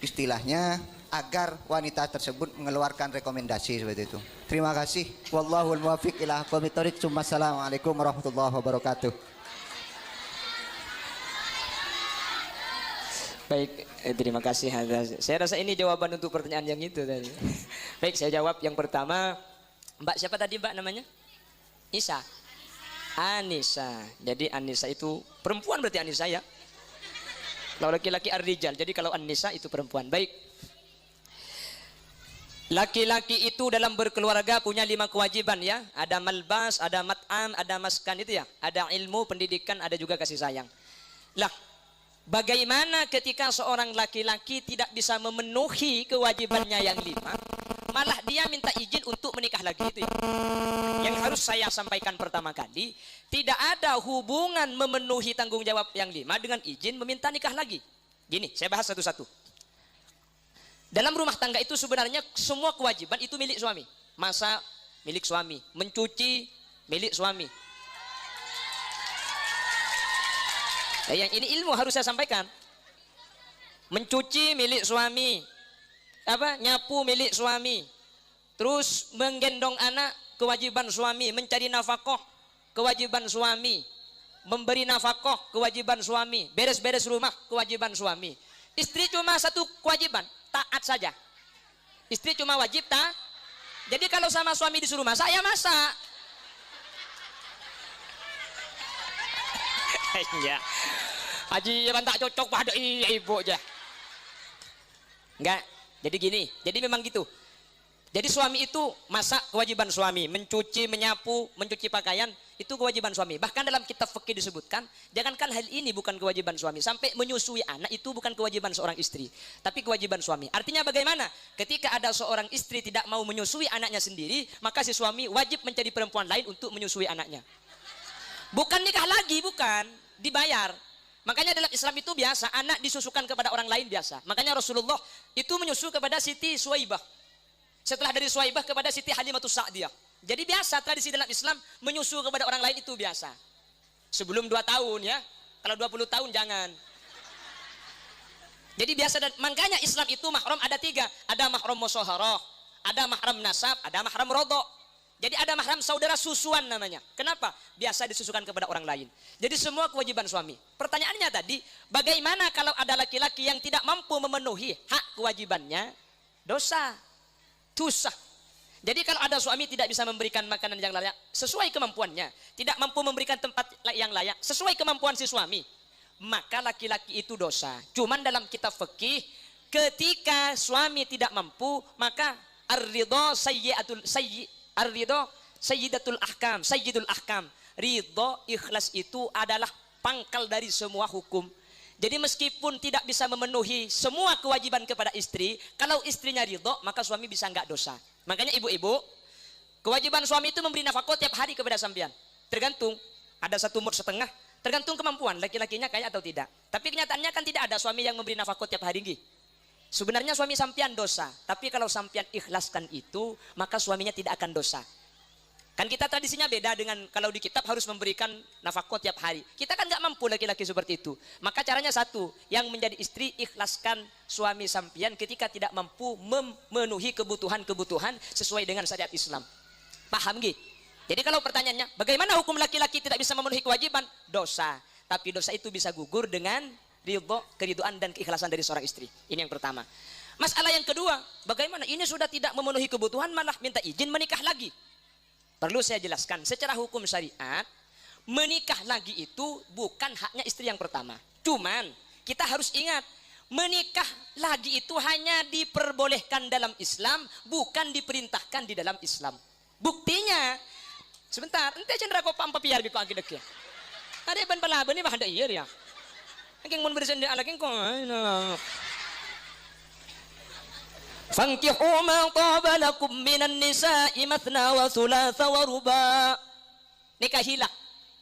istilahnya agar wanita tersebut mengeluarkan rekomendasi seperti itu. Terima kasih. Wallahul muwaffiq ila aqwamit thoriq. Assalamualaikum warahmatullahi wabarakatuh. Baik, terima kasih. Saya rasa ini jawaban untuk pertanyaan yang itu tadi. Baik, saya jawab yang pertama. Mbak siapa tadi, Mbak namanya? Isa. Anissa. Jadi Anissa itu perempuan, berarti Anissa ya. Kalau laki-laki ar-rijal, jadi kalau An-Nisa itu perempuan. Baik. Laki-laki itu dalam berkeluarga punya 5 kewajiban ya. Ada malbas, ada mat'am, ada maskan itu ya. Ada ilmu, pendidikan, ada juga kasih sayang. Lah, bagaimana ketika seorang laki-laki tidak bisa memenuhi kewajibannya yang 5, malah dia minta izin untuk menikah lagi itu ya. Yang harus saya sampaikan pertama kali, tidak ada hubungan memenuhi tanggung jawab yang 5 dengan izin meminta nikah lagi. Gini, saya bahas satu-satu. Dalam rumah tangga itu sebenarnya semua kewajiban itu milik suami. Masak milik suami, mencuci milik suami. Yang ini ilmu harus saya sampaikan. Mencuci milik suami, nyapu milik suami, terus menggendong anak kewajiban suami mencari nafkah, kewajiban suami memberi nafkah, kewajiban suami beres-beres rumah, kewajiban suami. Istri cuma satu kewajiban, taat saja. Istri cuma wajib taat. Jadi kalau sama suami disuruh masak, ya masak. Ya. Haji yang tak cocok pada ibu aja. Enggak. Jadi gini, jadi memang gitu. Jadi suami itu masak kewajiban suami, mencuci, menyapu, mencuci pakaian itu kewajiban suami. Bahkan dalam kitab fikih disebutkan, jangankan hal ini bukan kewajiban suami, sampai menyusui anak itu bukan kewajiban seorang istri, tapi kewajiban suami. Artinya bagaimana? Ketika ada seorang istri tidak mau menyusui anaknya sendiri, maka si suami wajib mencari perempuan lain untuk menyusui anaknya. Bukan nikah lagi, bukan, dibayar. Makanya dalam Islam itu biasa anak disusukan kepada orang lain biasa. Makanya Rasulullah itu menyusu kepada Siti Suwaibah. Setelah dari Suwaibah kepada Siti Halimatus Sa'diyah. Jadi biasa tradisi dalam Islam menyusu kepada orang lain itu biasa. Sebelum 2 tahun ya. Kalau 20 tahun jangan. Jadi biasa, dan makanya Islam itu mahram ada 3. Ada mahram musyaharah, ada mahram nasab, ada mahram rodok. Jadi ada mahram saudara susuan namanya. Kenapa? Biasa disusukan kepada orang lain. Jadi semua kewajiban suami. Pertanyaannya tadi, bagaimana kalau ada laki-laki yang tidak mampu memenuhi hak kewajibannya? Dosa. Susah. Jadi kalau ada suami tidak bisa memberikan makanan yang layak sesuai kemampuannya, tidak mampu memberikan tempat yang layak sesuai kemampuan si suami, maka laki-laki itu dosa. Cuman dalam kitab fikih, ketika suami tidak mampu, maka ar-ridha sayyidatul ahkam, sayyidul ahkam. Ridha, ikhlas itu adalah pangkal dari semua hukum. Jadi meskipun tidak bisa memenuhi semua kewajiban kepada istri, kalau istrinya ridho, maka suami bisa enggak dosa. Makanya ibu-ibu, kewajiban suami itu memberi nafkah tiap hari kepada sampean. Tergantung, ada 1 mud setengah, tergantung kemampuan laki-lakinya kaya atau tidak. Tapi kenyataannya kan tidak ada suami yang memberi nafkah tiap hari. Sebenarnya suami sampean dosa, tapi kalau sampean ikhlaskan itu, maka suaminya tidak akan dosa. Kan kita tradisinya beda dengan kalau di kitab harus memberikan nafkah tiap hari. Kita kan nggak mampu laki-laki seperti itu. Maka caranya satu, yang menjadi istri ikhlaskan suami sampian ketika tidak mampu memenuhi kebutuhan-kebutuhan sesuai dengan syariat Islam. Paham gih? Jadi kalau pertanyaannya, bagaimana hukum laki-laki tidak bisa memenuhi kewajiban? Dosa. Tapi dosa itu bisa gugur dengan ridho, keriduan dan keikhlasan dari seorang istri. Ini yang pertama. Masalah yang kedua, bagaimana ini sudah tidak memenuhi kebutuhan malah minta izin menikah lagi. Perlu saya jelaskan, secara hukum syariat, menikah lagi itu bukan haknya istri yang pertama. Cuman, kita harus ingat, menikah lagi itu hanya diperbolehkan dalam Islam, bukan diperintahkan di dalam Islam. Buktinya, sebentar, ente cendera kau pampa piar biko agak ya. Ada ban palaba ni bah ada iya ya. Angking mun bersen dia alaking ko. Fankihu ma taba lakum minan nisa'i mathna wa thulatha wa ruba. Nikahilah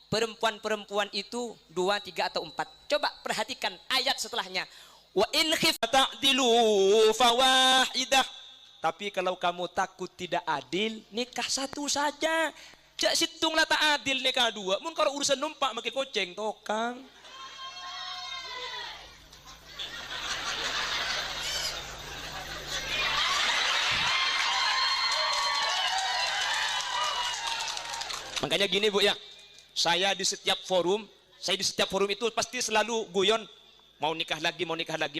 perempuan-perempuan itu 2, 3 atau 4. Coba perhatikan ayat setelahnya. Wa in khifta ta'dilu fawahidah. Tapi kalau kamu takut tidak adil, nikah 1 saja. Jak situng lah tak adil nikah 2. Mun kalau urusan numpak make koceng tokang. Makanya gini Bu ya, saya di setiap forum itu pasti selalu guyon, mau nikah lagi.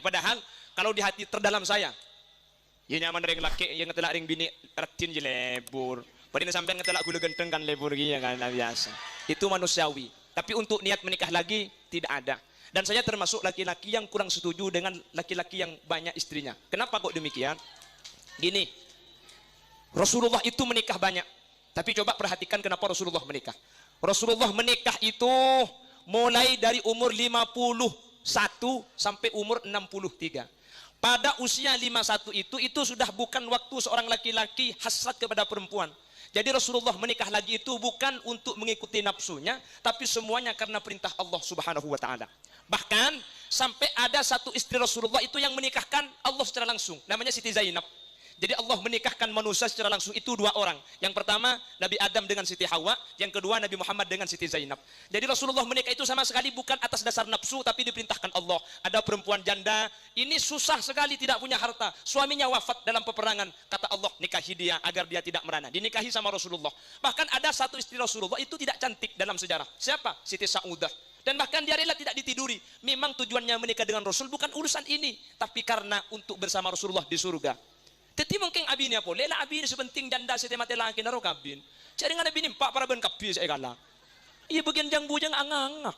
Padahal kalau di hati terdalam saya, ya nyaman ring laki, yang ngetelak ring bini ratin je lebur. Padahal sampai ngetelak gula genteng kan lebur gitu kan biasa. Itu manusiawi. Tapi untuk niat menikah lagi tidak ada. Dan saya termasuk laki-laki yang kurang setuju dengan laki-laki yang banyak istrinya. Kenapa kok demikian? Gini, Rasulullah itu menikah banyak. Tapi coba perhatikan kenapa Rasulullah menikah. Rasulullah menikah itu mulai dari umur 51 sampai umur 63. Pada usia 51 itu sudah bukan waktu seorang laki-laki hasrat kepada perempuan. Jadi Rasulullah menikah lagi itu bukan untuk mengikuti nafsunya, tapi semuanya karena perintah Allah Subhanahu wa taala. Bahkan sampai ada satu istri Rasulullah itu yang menikahkan Allah secara langsung, namanya Siti Zainab. Jadi Allah menikahkan manusia secara langsung itu dua orang. Yang pertama Nabi Adam dengan Siti Hawa, yang kedua Nabi Muhammad dengan Siti Zainab. Jadi Rasulullah menikah itu sama sekali bukan atas dasar nafsu, tapi diperintahkan Allah. Ada perempuan janda, ini susah sekali tidak punya harta, suaminya wafat dalam peperangan, kata Allah nikahi dia agar dia tidak merana, dinikahi sama Rasulullah. Bahkan ada satu istri Rasulullah itu tidak cantik dalam sejarah. Siapa? Siti Saudah. Dan bahkan dia rela tidak ditiduri. Memang tujuannya menikah dengan Rasul bukan urusan ini, tapi karena untuk bersama Rasulullah di surga. Tetapi mungkin abin apa? Lela abin sepenting janda sete mati laki naro kabin. Cari dengan abin pak para ben kapi saya kala. Iya bagian jang bujang angangak.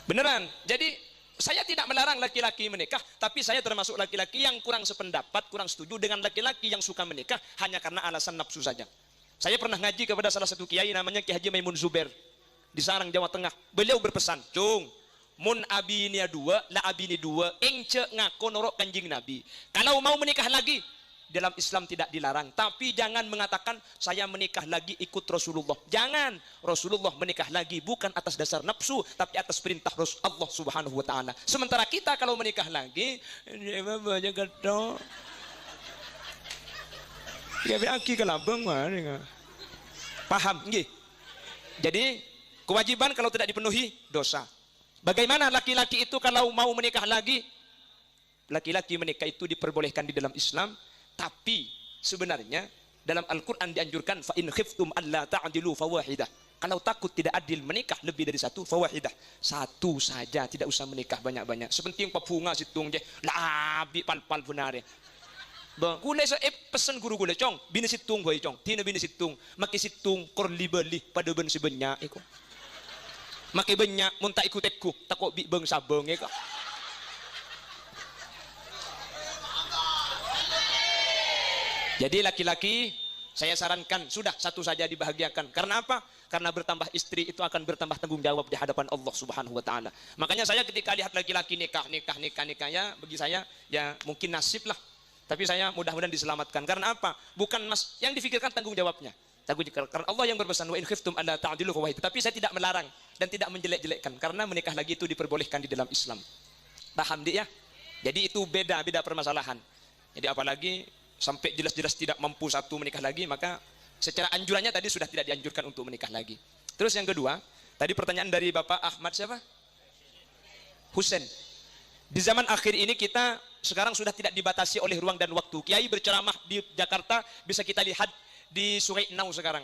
Beneran. Jadi saya tidak melarang laki-laki menikah, tapi saya termasuk laki-laki yang kurang sependapat, kurang setuju dengan laki-laki yang suka menikah hanya karena alasan nafsu saja. Saya pernah ngaji kepada salah satu kiai namanya Kiai Haji Maimun Zubair di Sarang, Jawa Tengah. Beliau berpesan, "Cung, mun abinya dua, la abini dua, engce ngako norok kanjing Nabi. Kalau mau menikah lagi, dalam Islam tidak dilarang. Tapi jangan mengatakan saya menikah lagi ikut Rasulullah. Jangan. Rasulullah menikah lagi bukan atas dasar nafsu, tapi atas perintah Allah Subhanahu Wa Taala. Sementara kita kalau menikah lagi, paham? Nggih. Jadi kewajiban kalau tidak dipenuhi dosa. Bagaimana laki-laki itu kalau mau menikah lagi? Laki-laki menikah itu diperbolehkan di dalam Islam, tapi sebenarnya dalam Al-Quran dianjurkan fa in khiftum alla ta'dilu fawahidah. Kalau takut tidak adil menikah lebih dari satu, fawahidah. Satu saja, tidak usah menikah banyak-banyak. Sepenting papunga situng je, labi pal-pal benar ya. Bang, gule so pesen guru gule cong, bini situng boy cong, tina bini situng, maki situng korli beli pada ben sebenyak iko. Maki banyak mun tak ikut aku takut bi beng sabeng ya kak. Jadi laki-laki saya sarankan sudah satu saja dibahagiakan. Karena apa? Karena bertambah istri itu akan bertambah tanggung jawab di hadapan Allah Subhanahu Wa Taala. Makanya saya ketika lihat laki-laki nikah ya bagi saya ya mungkin nasib lah. Tapi saya mudah-mudahan diselamatkan. Karena apa? Bukan mas yang difikirkan tanggung jawabnya. Karena Allah yang berpesan wa in khiftum alla ta'dilu fawahid. Tapi saya tidak melarang dan tidak menjelek-jelekkan karena menikah lagi itu diperbolehkan di dalam Islam. Paham dia ya? Jadi itu beda permasalahan. Jadi apalagi sampai jelas-jelas tidak mampu satu menikah lagi, maka secara anjurannya tadi sudah tidak dianjurkan untuk menikah lagi. Terus yang kedua, tadi pertanyaan dari Bapak Ahmad siapa? Husain. Di zaman akhir ini kita sekarang sudah tidak dibatasi oleh ruang dan waktu. Kiai berceramah di Jakarta bisa kita lihat di Sungai Nau sekarang.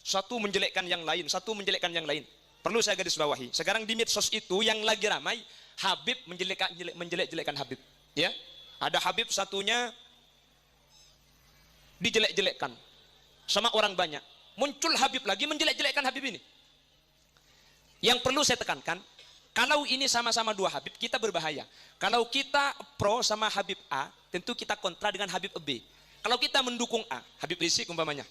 Satu menjelekkan yang lain, satu menjelekkan yang lain. Perlu saya garis bawahi. Sekarang di medsos itu yang lagi ramai, Habib menjelek-jelekkan Habib. Ya, ada Habib satunya dijelek-jelekkan sama orang banyak. Muncul Habib lagi menjelek-jelekkan Habib ini. Yang perlu saya tekankan, kalau ini sama-sama dua Habib, kita berbahaya. Kalau kita pro sama Habib A, tentu kita kontra dengan Habib B. Kalau kita mendukung A, Habib Rizik umpamanya,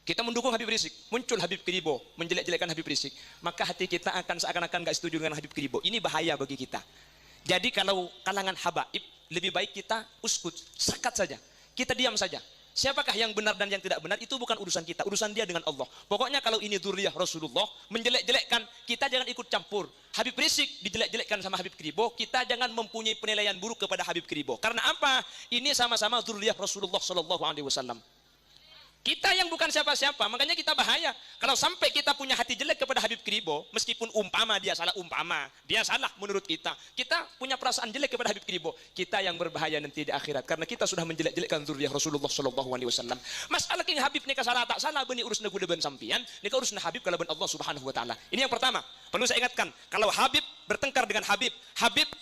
kita mendukung Habib Rizik, muncul Habib Kribo menjelek-jelekkan Habib Rizik, maka hati kita akan seakan-akan gak setuju dengan Habib Kribo. Ini bahaya bagi kita. Jadi kalau kalangan habaib, lebih baik kita uskut, sekat saja, kita diam saja. Siapakah yang benar dan yang tidak benar itu bukan urusan kita, urusan dia dengan Allah. Pokoknya kalau ini dzurriyyah Rasulullah menjelek-jelekkan, kita jangan ikut campur. Habib Rizik dijelek-jelekkan sama Habib Kribo, kita jangan mempunyai penilaian buruk kepada Habib Kribo. Karena apa? Ini sama-sama dzurriyyah Rasulullah sallallahu alaihi wasallam. Kita yang bukan siapa-siapa, makanya kita bahaya. Kalau sampai kita punya hati jelek kepada Habib Kribo, meskipun dia salah menurut kita punya perasaan jelek kepada Habib Kribo, kita yang berbahaya nanti di akhirat, karena kita sudah menjelek-jelekkan dzurriyyah Rasulullah sallallahu alaihi wasallam. Masalah king Habib nikah salah tak salah beni urus nagu ben sampian, nikah urus Habib kalau ben Allah Subhanahu wa taala. Ini yang pertama. Perlu saya ingatkan, kalau Habib bertengkar dengan Habib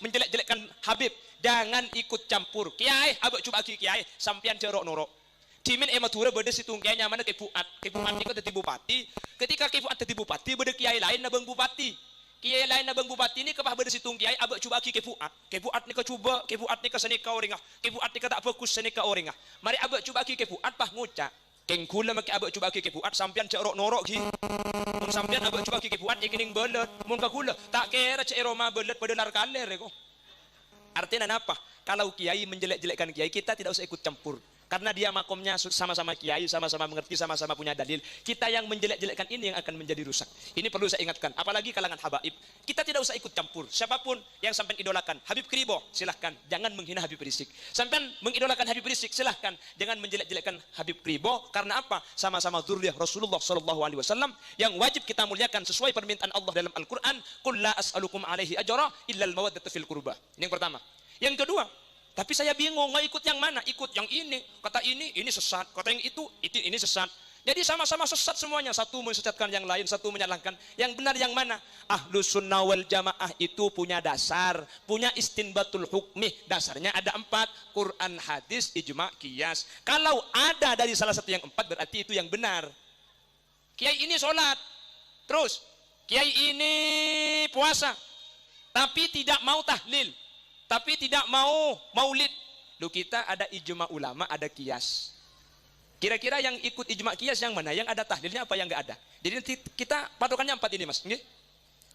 menjelek-jelekkan Habib, jangan ikut campur. Kiai, abak coba kiai, sampian cerok norok. Cimin ematura beda situng kiai nyaman ke Fuad ni ko tadi bupati. Ketika ke Fuad tadi bupati beda kiai lain na bang bupati. Kiai lain na bang bupati ni kapah beda situng kiai abak coba ke Fuad. Ke Fuad ni ko coba, ke Fuad ni ko seni ka orangah. Ke Fuad ni ko tak fokus seni ka orangah. Mari abak coba ke Fuad pah ngucak. Keng kula maki abak coba ke Fuad sampian cerok norok gi. Mun sampian abak coba ke Fuad ikining belet. Mun ka kula tak kira cek Roma belet pada lar kaler ko. Artinya apa? Kalau kiai menjelek-jelekkan kiai, kita tidak usah ikut campur. Karena dia makomnya sama-sama kiai, sama-sama mengerti, sama-sama punya dalil. Kita yang menjelek-jelekkan ini yang akan menjadi rusak. Ini perlu saya ingatkan. Apalagi kalangan habaib. Kita tidak usah ikut campur. Siapapun yang sampai idolakan. Habib Kribo, silahkan. Jangan menghina Habib Rizik. Sampai mengidolakan Habib Rizik, silahkan. Jangan menjelek-jelekkan Habib Kribo. Karena apa? Sama-sama dzurriyyah Rasulullah SAW yang wajib kita muliakan sesuai permintaan Allah dalam Al-Quran. Qul la as'alukum alaihi ajra illal mawaddata fil qurbah. Ini yang pertama. Yang kedua, tapi saya bingung, mau ikut yang mana? Ikut yang ini. Kata ini sesat. Kata yang itu ini sesat. Jadi sama-sama sesat semuanya. Satu mensesatkan yang lain, satu menyalahkan. Yang benar yang mana? Ahlus sunnah wal jamaah itu punya dasar. Punya istinbatul hukmih. Dasarnya ada 4. Quran, hadis, ijma, qiyas. Kalau ada dari salah satu yang 4, berarti itu yang benar. Kiai ini sholat. Terus, kiai ini puasa. Tapi tidak mau tahlil. Tapi tidak mau maulid. Lu kita ada ijma ulama, ada kias. Kira-kira yang ikut ijma kias yang mana? Yang ada tahlilnya apa yang enggak ada? Jadi nanti kita patokannya 4 ini, Mas.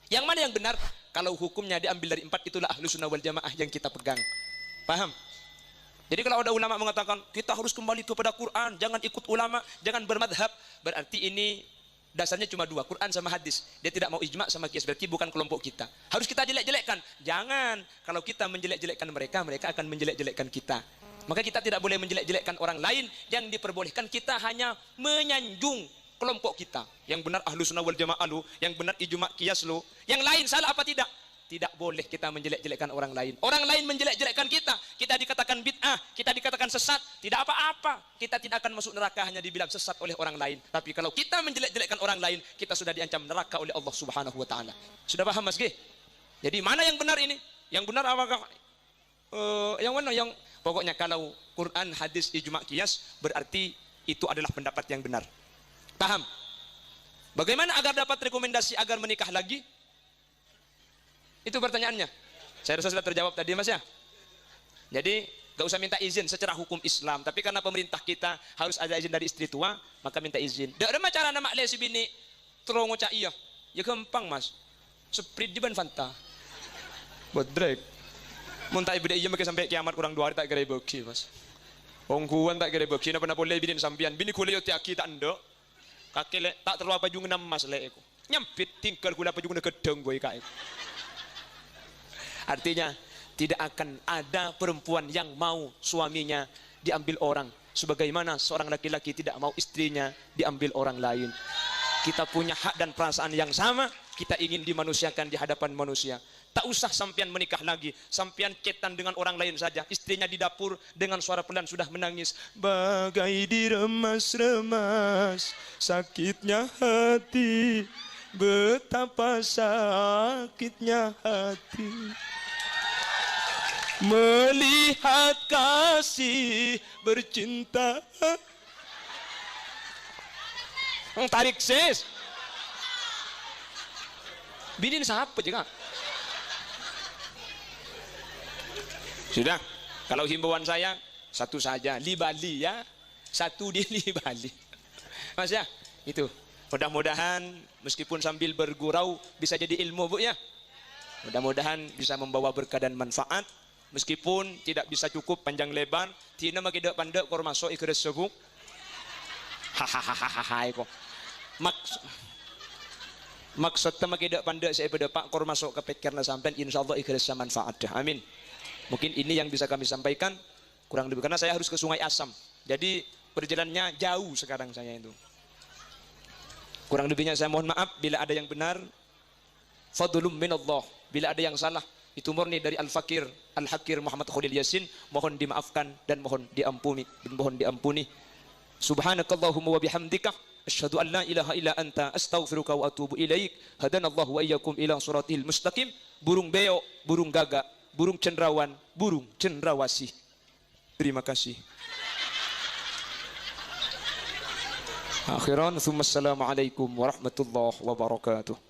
Yang mana yang benar? Kalau hukumnya diambil dari 4, itulah ahlus sunnah wal jamaah yang kita pegang. Paham? Jadi kalau ada ulama mengatakan kita harus kembali kepada Quran, jangan ikut ulama, jangan bermadhab, berarti ini dasarnya cuma 2, Quran sama hadis. Dia tidak mau ijma sama qiyas, berarti bukan kelompok kita. Harus kita jelek-jelekkan. Jangan. Kalau kita menjelek-jelekkan mereka, mereka akan menjelek-jelekkan kita. Maka kita tidak boleh menjelek-jelekkan orang lain. Yang diperbolehkan kita hanya menyanjung kelompok kita. Yang benar ahlus sunnah wal jamaah lu, yang benar ijma qiyas lu. Yang lain salah apa tidak? Tidak boleh kita menjelek-jelekkan orang lain. Orang lain menjelek-jelekkan kita. Kita dikatakan bid'ah, kita dikatakan sesat. Tidak apa-apa. Kita tidak akan masuk neraka hanya dibilang sesat oleh orang lain. Tapi kalau kita menjelek-jelekkan orang lain, kita sudah diancam neraka oleh Allah Subhanahu wa taala. Sudah paham, Mas G? Jadi mana yang benar ini? Yang benar apakah yang mana yang pokoknya kalau Quran, hadis, ijma, qiyas berarti itu adalah pendapat yang benar. Paham? Bagaimana agar dapat rekomendasi agar menikah lagi? Itu pertanyaannya. Saya rasa sudah terjawab tadi, Mas ya. Jadi gak usah minta izin secara hukum Islam, tapi karena pemerintah kita harus ada izin dari istri tua, maka minta izin. Dak ada cara nama lesi bini trongo cak iya. Ya gampang, Mas. Sprint di ban Fanta. Bodrek. Muntah ibu iya make sampai kiamat kurang 2 hari tak kira beki, Mas. Wong kuan tak kira beki na pernah boleh bini sampian. Bini kuliah ti aki tak ndok. Kakek tak terlalu apa jungan Mas lek aku. Nyampit tinggal kula apa jungan gedeng gue kae. Artinya tidak akan ada perempuan yang mau suaminya diambil orang. Sebagaimana seorang laki-laki tidak mau istrinya diambil orang lain. Kita punya hak dan perasaan yang sama. Kita ingin dimanusiakan di hadapan manusia. Tak usah sampian menikah lagi. Sampian cetan dengan orang lain saja. Istrinya di dapur dengan suara pelan sudah menangis. Bagai diremas-remas sakitnya hati. Betapa sakitnya hati. Melihat kasih bercinta. Tarik sis. Binin siapa juga? Sudah. Kalau himbauan saya satu saja, di Bali ya. Satu di Bali. Mas ya, itu. Mudah-mudahan meskipun sambil bergurau bisa jadi ilmu, Bu ya. Mudah-mudahan bisa membawa berkah dan manfaat. Meskipun tidak bisa cukup panjang lebar, tina makidak pandek kor masuk ikres sebuk. Hahaha kok. Maksudnya makidak pandek saya pada pak kor masuk ke pikirna sampai insyaallah ikres manfaat dah. Amin. Mungkin ini yang bisa kami sampaikan. Kurang lebih karena saya harus ke Sungai Asam. Jadi perjalanannya jauh sekarang saya itu. Kurang lebihnya saya mohon maaf bila ada yang benar. Fadlum minallah. Bila ada yang salah, itu murni dari Al-Fakir, Al-Hakir Muhammad Khalil Yasin. Mohon dimaafkan dan mohon diampuni. Subhanakallahumma wa bihamdika asyhadu an la ilaha illa anta astaghfiruka wa atubu ilaik. Hadanallahu wa iyyakum ila siratil mustaqim. Burung beo, burung gagak, burung cendrawan, burung cendrawasih. Terima kasih. Akhiran, assalamualaikum warahmatullahi wabarakatuh.